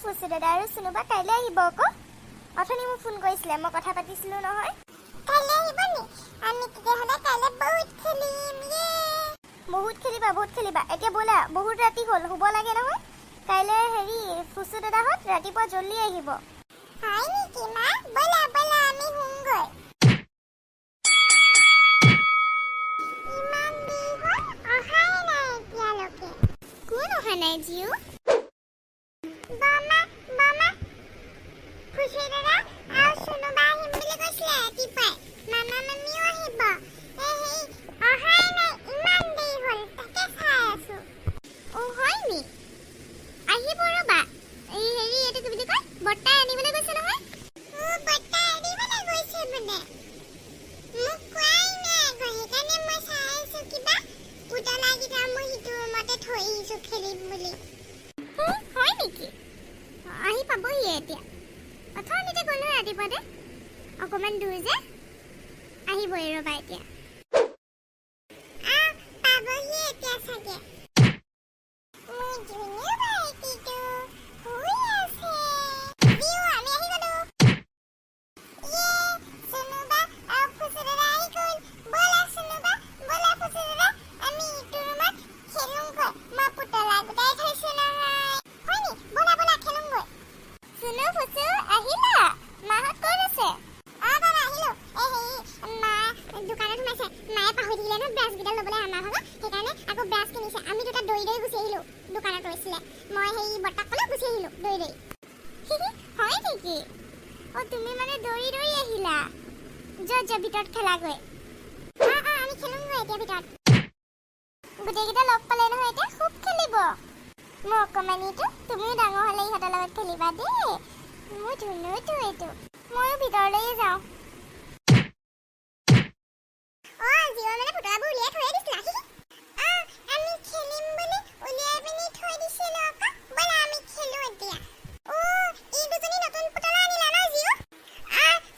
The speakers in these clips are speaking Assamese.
ফুচু দাদা আৰু চুনুবা কাইলৈ আহিব আকৌ অথনি মোক ফোন কৰিছিলে মই কথা পাতিছিলো নহয় কাইলৈ আহিব নি আমি তেতিয়াহ'লে কাইলৈ বহুত খেলিবা এতিয়া ব'লা বহুত ৰাতি হ'ল শুব লাগে নহয় কাইলৈ হেৰি ফুচু দাদাহঁত ৰাতিপুৱা জল্দি আহিব হয় নেকি মা ব'লা আমি শুমগৈ ইমান দেৰি হ'ল অহাই নাই এতিয়ালৈকে কোন অহা নাই জিউ মামা ফুচু দাদা আৰু চুনুবা আহিম বুলি কৈছিলে ৰাতিপুৱাই মামা মামীও আহিব অহাই নাই ইমান দেৰি হ'ল তাকে চাই আছো হয় নি আহিব ৰ'বা এইটো কি বুলি কয় বৰ্তাই আনিবলৈ গৈছে নহয় বৰ্তাই আনিবলৈ গৈছে মানে মোক কোৱাই নাই সেইকাৰণে মই চাই আছো কিবা পুতলাকেইটা মই সিটো ৰুমতে থৈ আহিছো খেলিম বুলি হয় নেকি আহি পাবহি এতিয়া অথনিতে গ'লো ৰাতিপুৱাতে অকণমান দূৰ যে আহিবই ৰ'বা এতিয়া পাবহি এতিয়া চাগে তুমি মানে দৌৰি আহিলা যা ভিতৰত খেলাগৈ আমি খেলোঁগৈ এতিয়া ভিতৰত গোটেইকেইটা লগ পালে নহয় এতিয়া খুব খেলিব মই অকণমানিটো তুমিও ডাঙৰ হ'লে ইহঁতৰ লগত খেলিবা দেই মোৰ ধুনুটো এইটো ময়ো ভিতৰলৈ যাওঁ জীৱ মানে পুতলাবোৰ উলিয়াই থৈ দিছিলা আমি খেলিম বুলি উলিয়াই পিনি থৈ দিছিলোঁ আকৌ ব'লা আমি খেলোঁ এতিয়া এই দুজনী নতুন পুতলা আনিলা ন জিউ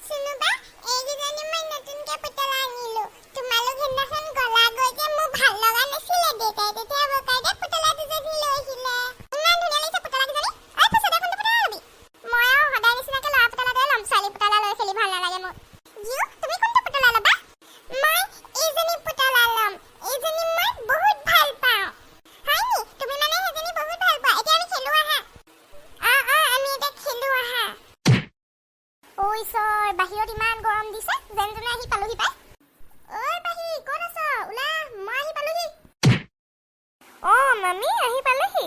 চুনুবা এইকেইজনী মই নতুনকৈ পুতলা আনিলোঁ তোমালোক সেইদিনাখন গলাগৈ যে মোৰ ভাল লগা নাছিলে দেউতাই তেতিয়া মোৰ কাৰণে পুতলা দুজনী লৈ আহিলে ইমান ধুনীয়া লাগিছে পুতলা দুজনী ফুচু দে কোনটো পুতলা ল'বি মই আৰু সদায় নিচিনাকৈ ল'ৰা পুতলাটোৱে ল'ম ছোৱালী পুতলা লৈ খেলি ভাল নালাগে মোৰ জিউ তুমি কোনটো পুতলা ল'বা মই এইজনী পুতলা ল'ম এইজনী মই বহুত ভাল পাওঁ হয় নি তুমি মানে সেইজনী বহুত ভাল পোৱা এতিয়া আমি খেলোঁ আহা আমি এতিয়া খেলোঁ আহা ঈশ্বৰ বাহিৰত ইমান গৰম দিছে যেন তেনে আহি পালোহি পাই বাহি ক'ত আছ ওলা মই আহি পালোহি মামী আহি পালোহি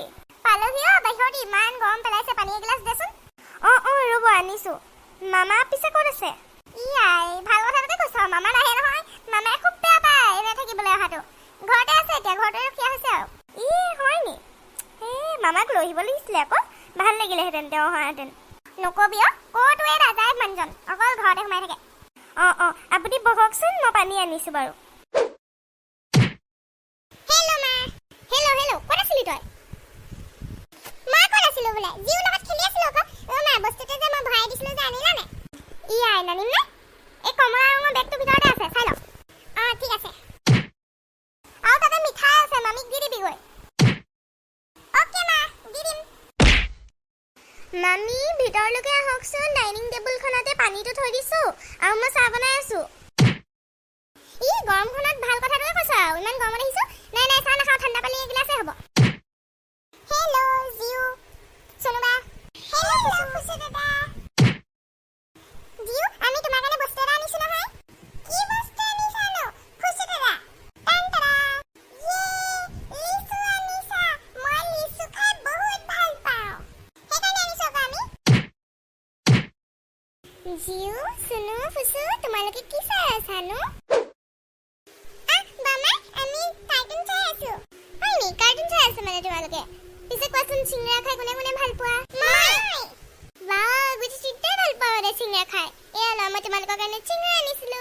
বাহিৰত ইমান গৰম পেলাইছে পানী এগিলাচ দেচোন ৰ'ব আনিছোঁ মামা পিছে ক'ত আছে ভাল কথাটোকে কৈছ মামা নাহে নহয় মামাই খুব বেয়া পায় এনে থাকিবলৈ অহাটো ঘৰতে আছে এতিয়া ঘৰতে ৰখীয়া হৈছে আৰু হয় নি মামাক লৈ আহিব লাগিছিলে আকৌ ভাল লাগিলেহেঁতেন তেওঁ অহাহেঁতেন নকবি ক'তো এই ৰাজাই মানুহজন অকল ঘৰতে সোমাই থাকে আপুনি বহকচোন মই পানী আনিছোঁ বাৰু হেল্ল' ক'ত আছিলি তই মই ক'ত আছিলোঁ বোলে জিউৰ লগত খেলি আছিলোঁ আকৌ মা বস্তুটো যে মই ভৰাই দিছিলোঁ যে আনিলা নে নানিম নে এই কমলা ৰঙৰ বেগটোৰ ভিতৰতে আছে চাই লওক ঠিক আছে আৰু তাতে মিঠাই আছে মামীক দি দিবিগৈ অ'কে মা দি দিম মামী ভিতৰলৈকে আহকচোন ডাইনিং টেবুলখনতে পানীটো থৈ দিছোঁ আৰু মই চাহ বনাই আছোঁ গৰমখনত ভাল কথাটোৱে কৈছ আৰু ইমান গৰমত আহিছোঁ নাই চাহ নাখাওঁ ঠাণ্ডা পানী এগিলাছে হ'ব হেল্ল' জিউ চুনুবা ফুচু দাদা জিউ আমি তোমাৰ কাৰণে বস্তু এটা আনিছোঁ নহয় কি বস্তু আনিছানো ফুচু দাদা লিচু আনিছা মই লিচু খাই বহুত ভাল পাওঁ সেইকাৰণে আনিছোঁ আকৌ আমি জিউ চুনু ফুচু তোমালোকে কি চাই আছানো মানে তোমালোকে পিছে কোৱাচোন চিংৰা খাই কোনে ভাল পোৱা গুটি চিংৰা ভাল পাওঁ চিংৰা খাই মই তোমালোকৰ কাৰণে চিংৰা আনিছিলোঁ